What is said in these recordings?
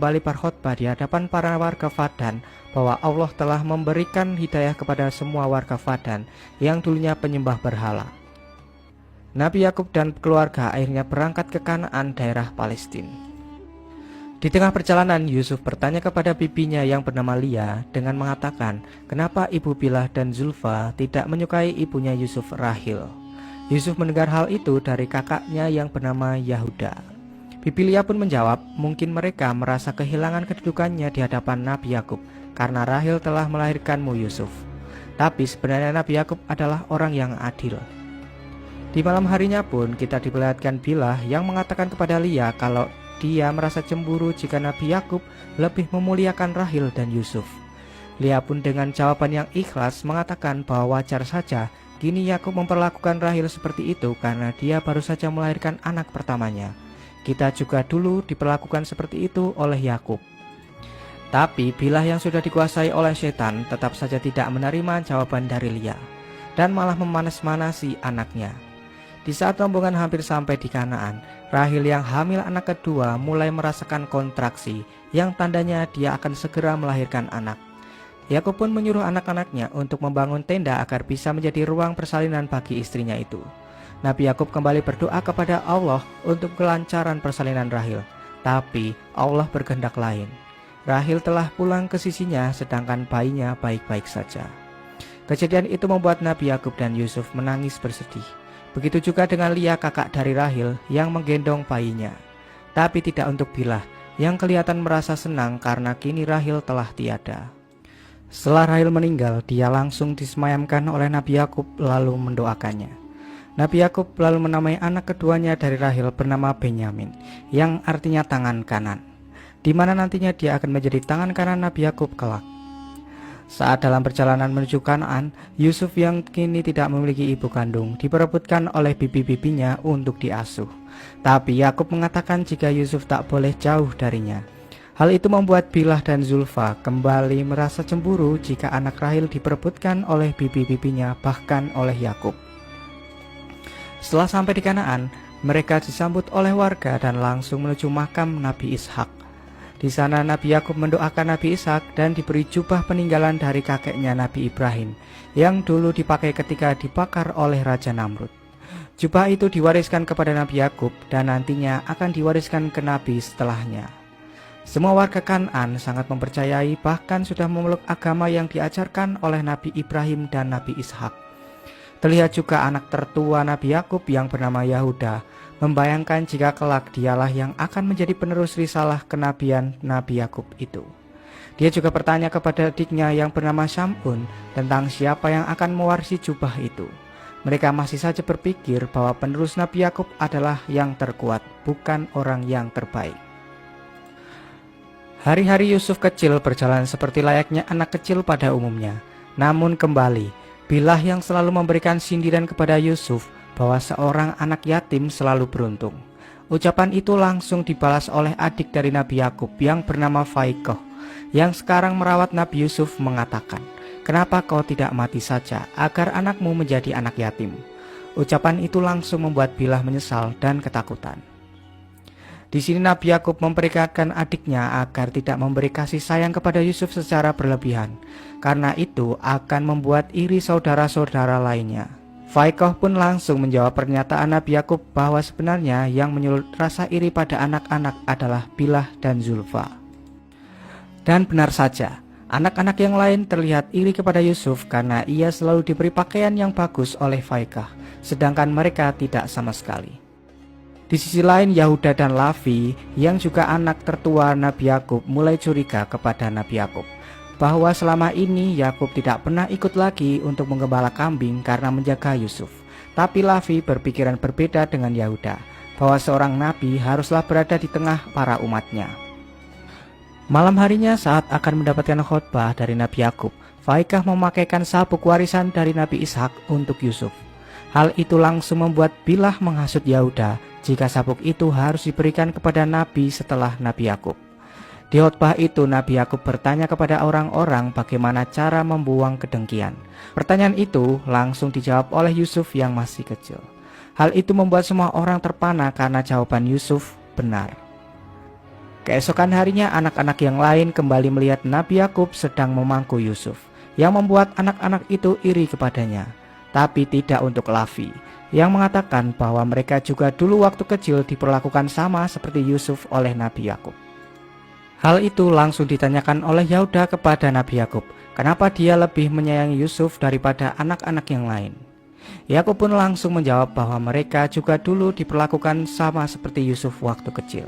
kembali berkhotbah di hadapan para warga Padan bahwa Allah telah memberikan hidayah kepada semua warga Padan yang dulunya penyembah berhala. Nabi Yakub dan keluarga akhirnya berangkat ke Kanaan, daerah Palestina. Di tengah perjalanan, Yusuf bertanya kepada bibinya yang bernama Lia dengan mengatakan, kenapa ibu Bilah dan Zulfa tidak menyukai ibunya Yusuf, Rahil. Yusuf mendengar hal itu dari kakaknya yang bernama Yahuda. Bibi Lia pun menjawab, mungkin mereka merasa kehilangan kedudukannya di hadapan Nabi Yakub karena Rahil telah melahirkanmu, Yusuf. Tapi sebenarnya Nabi Yakub adalah orang yang adil. Di malam harinya pun kita diperlihatkan Bilah yang mengatakan kepada Lia kalau dia merasa cemburu jika Nabi Yakub lebih memuliakan Rahil dan Yusuf. Lia pun dengan jawaban yang ikhlas mengatakan bahwa wajar saja kini Yakub memperlakukan Rahil seperti itu karena dia baru saja melahirkan anak pertamanya. Kita juga dulu diperlakukan seperti itu oleh Yakub. Tapi Bilah yang sudah dikuasai oleh setan tetap saja tidak menerima jawaban dari Lia dan malah memanas-manasi anaknya. Di saat rombongan hampir sampai di Kanaan, Rahil yang hamil anak kedua mulai merasakan kontraksi yang tandanya dia akan segera melahirkan anak. Yakub pun menyuruh anak-anaknya untuk membangun tenda agar bisa menjadi ruang persalinan bagi istrinya itu. Nabi Yakub kembali berdoa kepada Allah untuk kelancaran persalinan Rahil, tapi Allah berkehendak lain. Rahil telah pulang ke sisinya sedangkan bayinya baik-baik saja. Kejadian itu membuat Nabi Yakub dan Yusuf menangis bersedih. Begitu juga dengan Lia, kakak dari Rahil yang menggendong bayinya. Tapi tidak untuk Bilah yang kelihatan merasa senang karena kini Rahil telah tiada. Setelah Rahil meninggal, dia langsung disemayamkan oleh Nabi Yakub lalu mendoakannya. Nabi Yakub lalu menamai anak keduanya dari Rahil bernama Benyamin, yang artinya tangan kanan, di mana nantinya dia akan menjadi tangan kanan Nabi Yakub kelak. Saat dalam perjalanan menuju Kanaan, Yusuf yang kini tidak memiliki ibu kandung diperebutkan oleh bibi-bibinya untuk diasuh. Tapi Yakub mengatakan jika Yusuf tak boleh jauh darinya. Hal itu membuat Bilah dan Zulfa kembali merasa cemburu jika anak Rahil diperebutkan oleh bibi-bibinya bahkan oleh Yakub. Setelah sampai di Kanaan, mereka disambut oleh warga dan langsung menuju makam Nabi Ishak. Di sana Nabi Yakub mendoakan Nabi Ishak dan diberi jubah peninggalan dari kakeknya Nabi Ibrahim yang dulu dipakai ketika dibakar oleh Raja Namrud. Jubah itu diwariskan kepada Nabi Yakub dan nantinya akan diwariskan ke Nabi setelahnya. Semua warga Kanaan sangat mempercayai bahkan sudah memeluk agama yang diajarkan oleh Nabi Ibrahim dan Nabi Ishak. Terlihat juga anak tertua Nabi Yakub yang bernama Yahuda membayangkan jika kelak dialah yang akan menjadi penerus risalah kenabian Nabi Yakub itu. Dia juga bertanya kepada adiknya yang bernama Syamun tentang siapa yang akan mewarisi jubah itu. Mereka masih saja berpikir bahwa penerus Nabi Yakub adalah yang terkuat, bukan orang yang terbaik. Hari-hari Yusuf kecil berjalan seperti layaknya anak kecil pada umumnya. Namun kembali, Bilah yang selalu memberikan sindiran kepada Yusuf bahwa seorang anak yatim selalu beruntung. Ucapan itu langsung dibalas oleh adik dari Nabi Yakub yang bernama Faikoh, yang sekarang merawat Nabi Yusuf mengatakan, "Kenapa kau tidak mati saja agar anakmu menjadi anak yatim?" Ucapan itu langsung membuat Bilah menyesal dan ketakutan. Di sini Nabi Yakub memperingatkan adiknya agar tidak memberi kasih sayang kepada Yusuf secara berlebihan, karena itu akan membuat iri saudara-saudara lainnya. Faikoh pun langsung menjawab pernyataan Nabi Yakub bahwa sebenarnya yang menyulut rasa iri pada anak-anak adalah Bilah dan Zulfa. Dan benar saja, anak-anak yang lain terlihat iri kepada Yusuf karena ia selalu diberi pakaian yang bagus oleh Faikoh, sedangkan mereka tidak sama sekali. Di sisi lain, Yahuda dan Lavi yang juga anak tertua Nabi Yakub mulai curiga kepada Nabi Yakub bahwa selama ini Yakub tidak pernah ikut lagi untuk menggembala kambing karena menjaga Yusuf. Tapi Lavi berpikiran berbeda dengan Yahuda, bahwa seorang nabi haruslah berada di tengah para umatnya. Malam harinya saat akan mendapatkan khotbah dari Nabi Yakub, Faikoh memakaikan sabuk warisan dari Nabi Ishak untuk Yusuf. Hal itu langsung membuat Bilah menghasut Yahuda jika sabuk itu harus diberikan kepada Nabi setelah Nabi Yakub. Di khotbah itu Nabi Yakub bertanya kepada orang-orang bagaimana cara membuang kedengkian. Pertanyaan itu langsung dijawab oleh Yusuf yang masih kecil. Hal itu membuat semua orang terpana karena jawaban Yusuf benar. Keesokan harinya anak-anak yang lain kembali melihat Nabi Yakub sedang memangku Yusuf, yang membuat anak-anak itu iri kepadanya. Tapi tidak untuk Lavi, yang mengatakan bahwa mereka juga dulu waktu kecil diperlakukan sama seperti Yusuf oleh Nabi Yakub. Hal itu langsung ditanyakan oleh Yahuda kepada Nabi Yakub, kenapa dia lebih menyayangi Yusuf daripada anak-anak yang lain. Yakub pun langsung menjawab bahwa mereka juga dulu diperlakukan sama seperti Yusuf waktu kecil.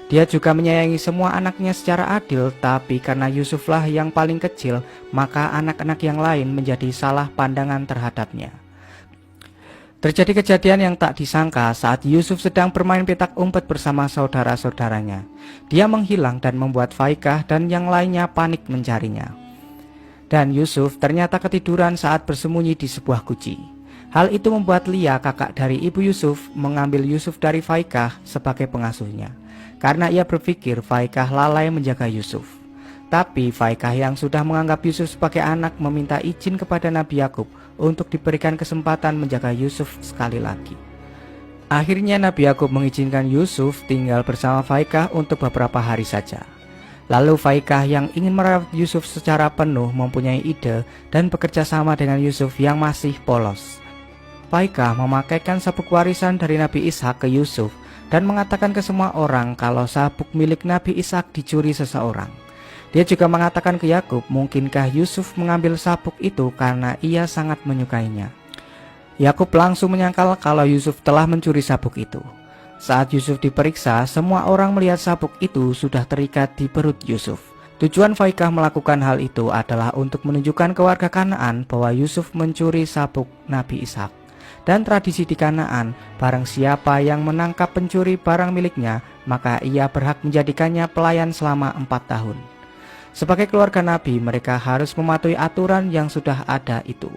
Dia juga menyayangi semua anaknya secara adil, tapi karena Yusuflah yang paling kecil, maka anak-anak yang lain menjadi salah pandangan terhadapnya. Terjadi kejadian yang tak disangka saat Yusuf sedang bermain petak umpet bersama saudara-saudaranya. Dia menghilang dan membuat Faikah dan yang lainnya panik mencarinya. Dan Yusuf ternyata ketiduran saat bersembunyi di sebuah guci. Hal itu membuat Lia, kakak dari ibu Yusuf, mengambil Yusuf dari Faikah sebagai pengasuhnya, karena ia berpikir Faikah lalai menjaga Yusuf. Tapi Faikah yang sudah menganggap Yusuf sebagai anak meminta izin kepada Nabi Yakub untuk diberikan kesempatan menjaga Yusuf sekali lagi. Akhirnya Nabi Yakub mengizinkan Yusuf tinggal bersama Faikah untuk beberapa hari saja. Lalu Faikah yang ingin merawat Yusuf secara penuh mempunyai ide dan bekerja sama dengan Yusuf yang masih polos. Faikah memakaikan sabuk warisan dari Nabi Ishak ke Yusuf dan mengatakan ke semua orang kalau sabuk milik Nabi Ishak dicuri seseorang. Dia juga mengatakan ke Yakub, mungkinkah Yusuf mengambil sabuk itu karena ia sangat menyukainya. Yakub langsung menyangkal kalau Yusuf telah mencuri sabuk itu. Saat Yusuf diperiksa, semua orang melihat sabuk itu sudah terikat di perut Yusuf. Tujuan Faikah melakukan hal itu adalah untuk menunjukkan ke warga Kanaan bahwa Yusuf mencuri sabuk Nabi Ishak. Dan tradisi di Kanaan, barang siapa yang menangkap pencuri barang miliknya, maka ia berhak menjadikannya pelayan selama 4 tahun. Sebagai keluarga Nabi, mereka harus mematuhi aturan yang sudah ada itu.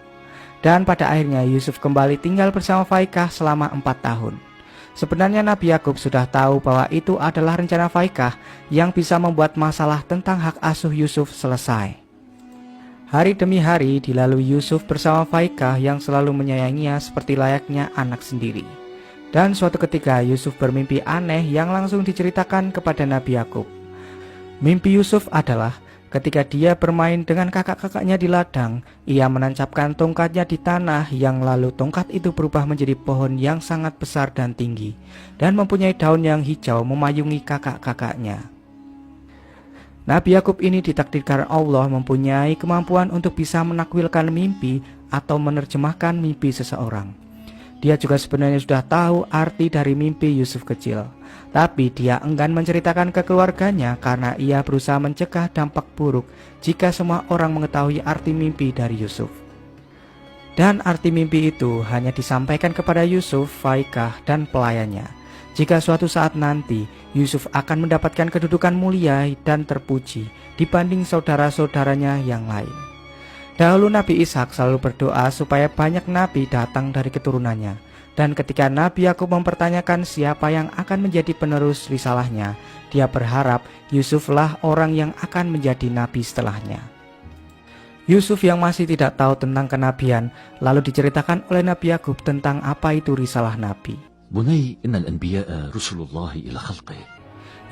Dan pada akhirnya Yusuf kembali tinggal bersama Faikah selama 4 tahun. Sebenarnya Nabi Yakub sudah tahu bahwa itu adalah rencana Faikah yang bisa membuat masalah tentang hak asuh Yusuf selesai. Hari demi hari dilalui Yusuf bersama Faikah yang selalu menyayanginya seperti layaknya anak sendiri. Dan suatu ketika Yusuf bermimpi aneh yang langsung diceritakan kepada Nabi Yakub. Mimpi Yusuf adalah ketika dia bermain dengan kakak-kakaknya di ladang, ia menancapkan tongkatnya di tanah yang lalu tongkat itu berubah menjadi pohon yang sangat besar dan tinggi dan mempunyai daun yang hijau memayungi kakak-kakaknya. Nabi Yakub ini ditakdirkan Allah mempunyai kemampuan untuk bisa menakwilkan mimpi atau menerjemahkan mimpi seseorang. Dia juga sebenarnya sudah tahu arti dari mimpi Yusuf kecil. Tapi dia enggan menceritakan ke keluarganya karena ia berusaha mencegah dampak buruk jika semua orang mengetahui arti mimpi dari Yusuf. Dan arti mimpi itu hanya disampaikan kepada Yusuf, Faikah, dan pelayannya. Jika suatu saat nanti Yusuf akan mendapatkan kedudukan mulia dan terpuji dibanding saudara-saudaranya yang lain. Dahulu Nabi Ishak selalu berdoa supaya banyak nabi datang dari keturunannya. Dan ketika Nabi Yakub mempertanyakan siapa yang akan menjadi penerus risalahnya, dia berharap Yusuflah orang yang akan menjadi nabi setelahnya. Yusuf yang masih tidak tahu tentang kenabian, lalu diceritakan oleh Nabi Yakub tentang apa itu risalah nabi. Bunai innal anbiya'a rusulullahi ila khalqih.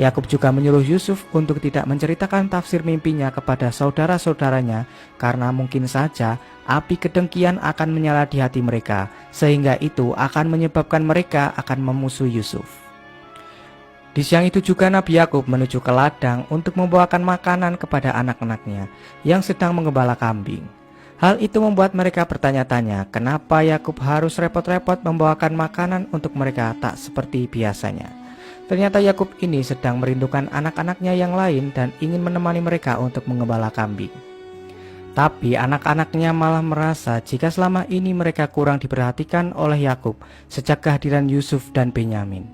Yakub juga menyuruh Yusuf untuk tidak menceritakan tafsir mimpinya kepada saudara-saudaranya karena mungkin saja api kedengkian akan menyala di hati mereka, sehingga itu akan menyebabkan mereka akan memusuhi Yusuf. Di siang itu juga Nabi Yakub menuju ke ladang untuk membawakan makanan kepada anak-anaknya yang sedang menggembala kambing. Hal itu membuat mereka bertanya-tanya kenapa Yakub harus repot-repot membawakan makanan untuk mereka tak seperti biasanya. Ternyata Yakub ini sedang merindukan anak-anaknya yang lain dan ingin menemani mereka untuk menggembala kambing. Tapi anak-anaknya malah merasa jika selama ini mereka kurang diperhatikan oleh Yakub sejak kehadiran Yusuf dan Benyamin.